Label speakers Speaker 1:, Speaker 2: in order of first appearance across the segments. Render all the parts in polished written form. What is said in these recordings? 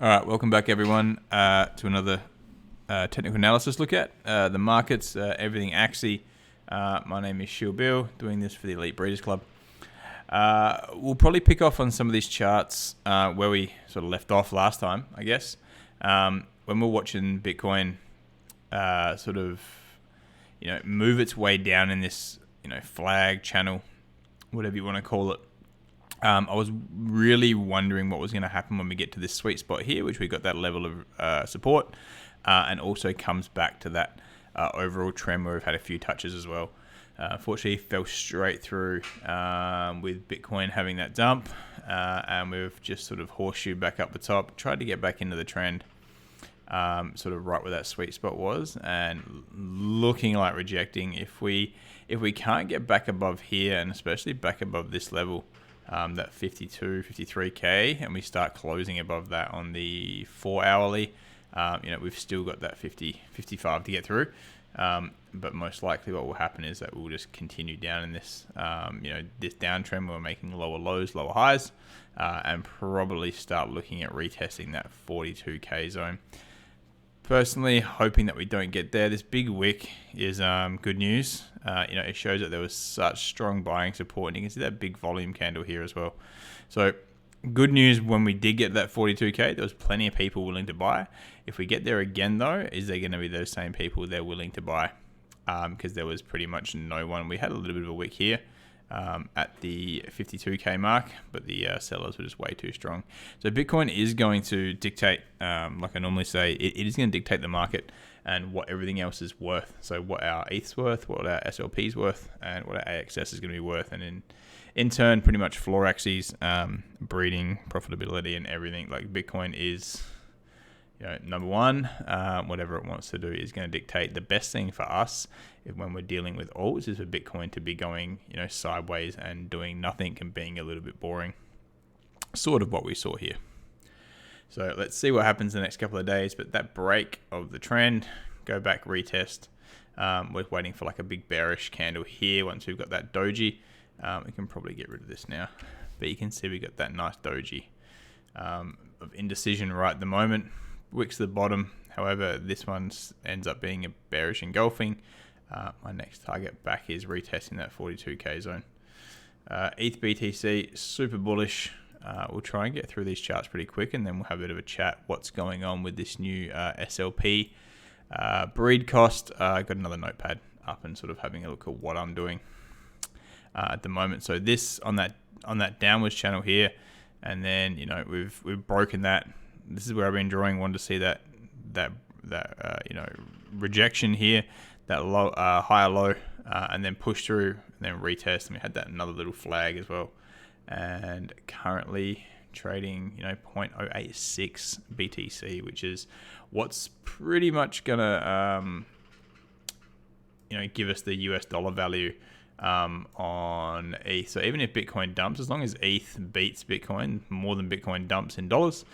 Speaker 1: All right, welcome back everyone to another technical analysis look at the markets, everything Axie. My name is Shill Bill, doing this for the Elite Breeders Club. We'll probably pick off on some of these charts where we sort of left off last time, I guess. When we're watching Bitcoin sort of, move its way down in this, flag channel, whatever you want to call it. I was really wondering what was going to happen when we get to this sweet spot here, which we got that level of support, and also comes back to that overall trend where we've had a few touches as well. Fortunately, fell straight through with Bitcoin having that dump, and we've just sort of horseshoed back up the top, tried to get back into the trend, sort of right where that sweet spot was, and looking like rejecting. If we can't get back above here, and especially back above this level, that 52, 53k, and we start closing above that on the 4 hourly, we've still got that 50, 55 to get through. But most likely what will happen is that we'll just continue down in this, this downtrend where we're making lower lows, lower highs, and probably start looking at retesting that 42k zone. Personally, hoping that we don't get there. This big wick is good news. It shows that there was such strong buying support, and you can see that big volume candle here as well. So good news when we did get that 42k, there was plenty of people willing to buy. If we get there again though, is there going to be those same people they're willing to buy? Because there was pretty much no one. We had a little bit of a wick here at the 52k mark, but the sellers were just way too strong. So Bitcoin is going to dictate, like I normally say, it is going to dictate the market and what everything else is worth. So what our ETH's worth, what our SLP is worth, and what our AXS is going to be worth, and in turn, pretty much floor axes, breeding, profitability, and everything. Like Bitcoin is, number one. Whatever it wants to do is going to dictate. The best thing for us when we're dealing with alts is for Bitcoin to be going, sideways and doing nothing and being a little bit boring. Sort of what we saw here. So let's see what happens in the next couple of days. But that break of the trend, go back, retest. We're waiting for like a big bearish candle here. Once we've got that doji, we can probably get rid of this now. But you can see we got that nice doji of indecision right at the moment. Wicks the bottom. However, this one ends up being a bearish engulfing. My next target back is retesting that 42k zone. ETH BTC, super bullish. We'll try and get through these charts pretty quick, and then we'll have a bit of a chat what's going on with this new SLP breed cost. Got another notepad up and sort of having a look at what I'm doing at the moment. So this on that downwards channel here, and then we've broken that. This is where I've been drawing. Wanted to see that rejection here, that low higher low, and then push through and then retest. And we had that another little flag as well. And currently trading 0.086 BTC, which is what's pretty much gonna give us the US dollar value on ETH. So even if Bitcoin dumps, as long as ETH beats Bitcoin more than Bitcoin dumps in dollars,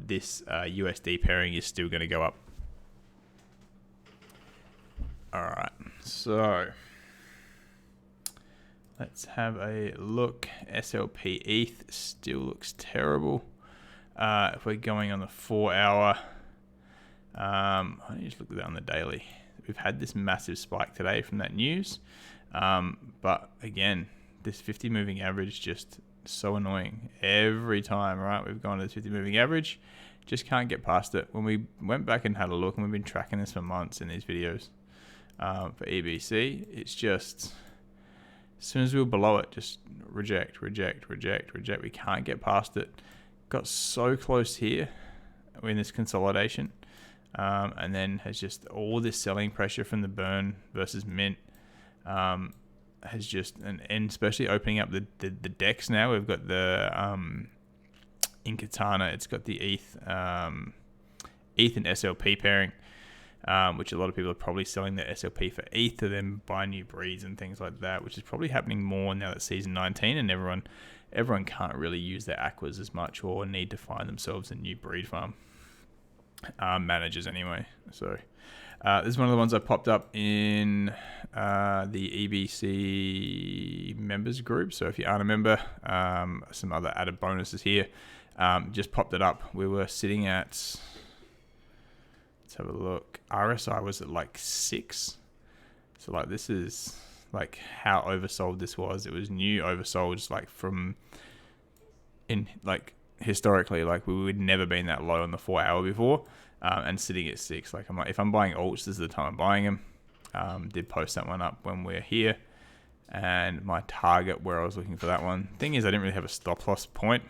Speaker 1: this USD pairing is still going to go up. All right, so let's have a look. SLP ETH still looks terrible. If we're going on the 4 hour, I need to just look at that on the daily. We've had this massive spike today from that news. But again, this 50 moving average just so annoying every time, right? We've gone to the 50 moving average, just can't get past it. When we went back and had a look, and we've been tracking this for months in these videos for EBC, it's just, as soon as we were below it, just reject. We can't get past it. Got so close here in this consolidation, and then has just all this selling pressure from the burn versus mint. Has just, and especially opening up the decks now. We've got the in Katana, it's got the ETH and SLP pairing, which a lot of people are probably selling their SLP for ETH to then buy new breeds and things like that, which is probably happening more now that season 19 and everyone can't really use their aquas as much or need to find themselves a new breed farm. Managers anyway. So this is one of the ones I popped up in the EBC members group. So if you aren't a member, some other added bonuses here. just popped it up. We were sitting at, let's have a look. RSI was at like 6. So like this is like how oversold this was. It was new oversold, just like from in like historically, like we would never been that low on the 4 hour before, and sitting at 6. Like I'm like, if I'm buying alts, this is the time I'm buying them. Did post that one up when we're here, and my target where I was looking for that one. Thing is, I didn't really have a stop loss point,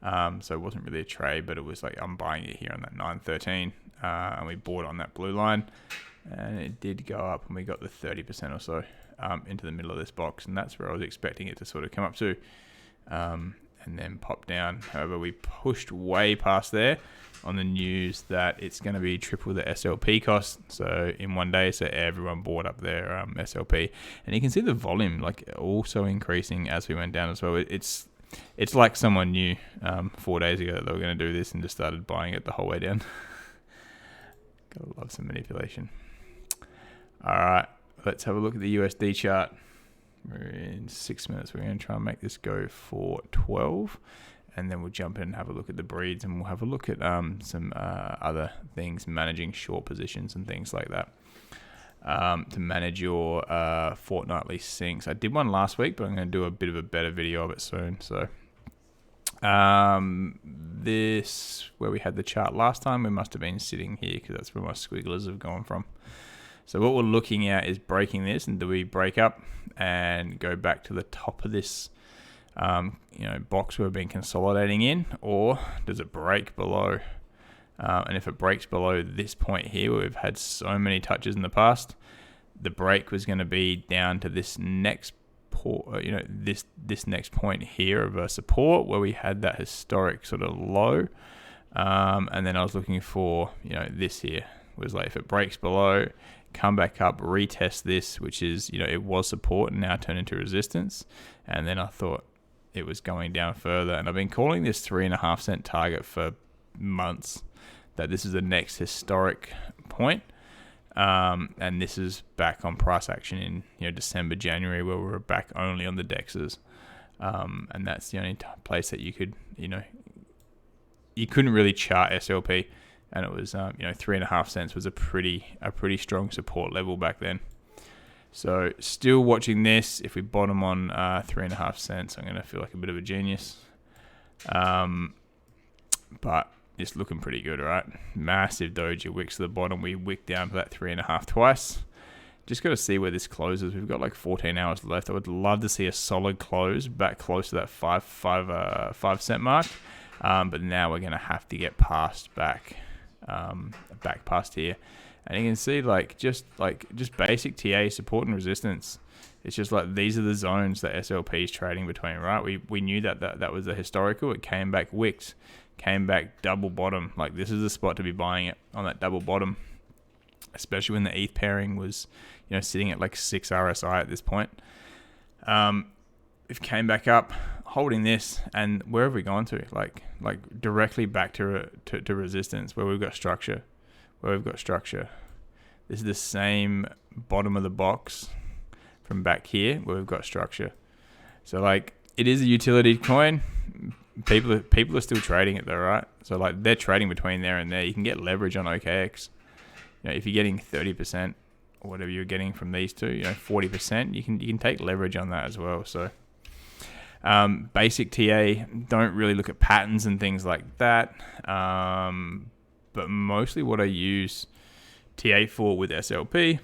Speaker 1: so it wasn't really a trade, but it was like I'm buying it here on that 913, and we bought on that blue line, and it did go up, and we got the 30% or so into the middle of this box, and that's where I was expecting it to sort of come up to, and then pop down. However, we pushed way past there on the news that it's going to be triple the SLP cost. So in one day, so everyone bought up their SLP, and you can see the volume like also increasing as we went down as well. It's like someone knew 4 days ago that they were going to do this and just started buying it the whole way down. Gotta love some manipulation. All right, let's have a look at the USD chart. We're in 6 minutes. We're going to try and make this go for 12, and then we'll jump in and have a look at the breeds, and we'll have a look at some other things, managing short positions and things like that, to manage your fortnightly sinks. I did one last week, but I'm going to do a bit of a better video of it soon. So this, where we had the chart last time, we must have been sitting here because that's where my squigglers have gone from. So what we're looking at is breaking this, and do we break up and go back to the top of this box we've been consolidating in, or does it break below? And if it breaks below this point here, where we've had so many touches in the past, the break was going to be down to this next this next point here of a support where we had that historic sort of low, and then I was looking for this here was like, if it breaks below, come back up, retest this, which is, it was support and now turned into resistance. And then I thought it was going down further. And I've been calling this 3.5 cent target for months, that this is the next historic point. And this is back on price action in December, January, where we were back only on the DEXs. And that's the only place that you could, you couldn't really chart SLP. And it was, 3.5 cents was a pretty strong support level back then. So still watching this. If we bottom on 3.5 cents, I'm going to feel like a bit of a genius. But it's looking pretty good, right? Massive doji wicks to the bottom. We wicked down to that 3.5 twice. Just got to see where this closes. We've got like 14 hours left. I would love to see a solid close back close to that 5 cent mark. But now we're going to have to get back past here, and you can see just basic TA support and resistance. It's just like these are the zones that SLP is trading between, right? We knew that was the historical. It came back wicked, came back double bottom. Like this is the spot to be buying it on that double bottom, especially when the ETH pairing was sitting at like 6 RSI at this point. It came back up, holding this, and where have we gone to? Like directly back to resistance, where we've got structure. This is the same bottom of the box from back here, where we've got structure. So like, it is a utility coin. People are still trading it though, right? So like, they're trading between there and there. You can get leverage on OKX. If you're getting 30% or whatever you're getting from these two, 40%, you can take leverage on that as well. So. Basic TA, don't really look at patterns and things like that, but mostly what I use TA for with SLP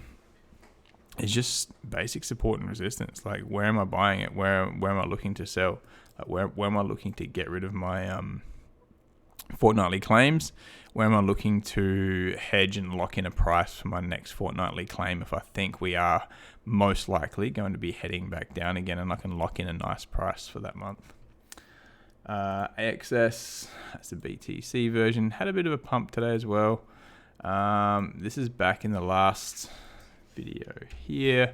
Speaker 1: is just basic support and resistance. Like, where am I buying it? Where am I looking to sell? Like, where am I looking to get rid of my fortnightly claims? Where am I looking to hedge and lock in a price for my next fortnightly claim if I think we are most likely going to be heading back down again, and I can lock in a nice price for that month. AXS, that's the BTC version, had a bit of a pump today as well. This is back in the last video here,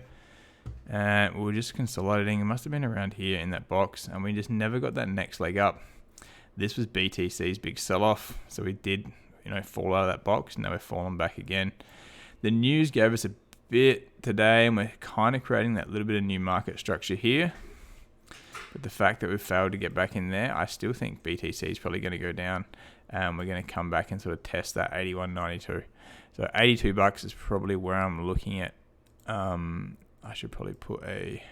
Speaker 1: and we were just consolidating. It must have been around here in that box, and we just never got that next leg up. This was BTC's big sell-off, so we did fall out of that box. Now we're falling back again. The news gave us a bit today, and we're kind of creating that little bit of new market structure here. But the fact that we've failed to get back in there, I still think BTC is probably going to go down, and we're going to come back and sort of test that 81.92. So 82 bucks is probably where I'm looking at. I should probably put a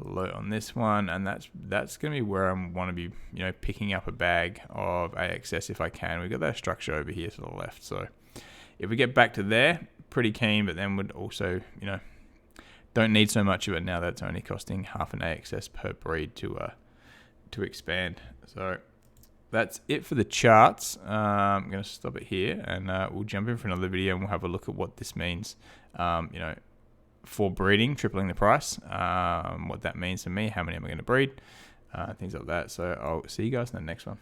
Speaker 1: alert on this one, and that's going to be where I want to be, picking up a bag of AXS if I can. We've got that structure over here to the left, so if we get back to there, pretty keen, but then would also, don't need so much of it now that it's only costing half an AXS per breed to expand. So that's it for the charts. I'm going to stop it here, and we'll jump in for another video, and we'll have a look at what this means, for breeding, tripling the price, what that means to me, how many am I going to breed, things like that. So I'll see you guys in the next one.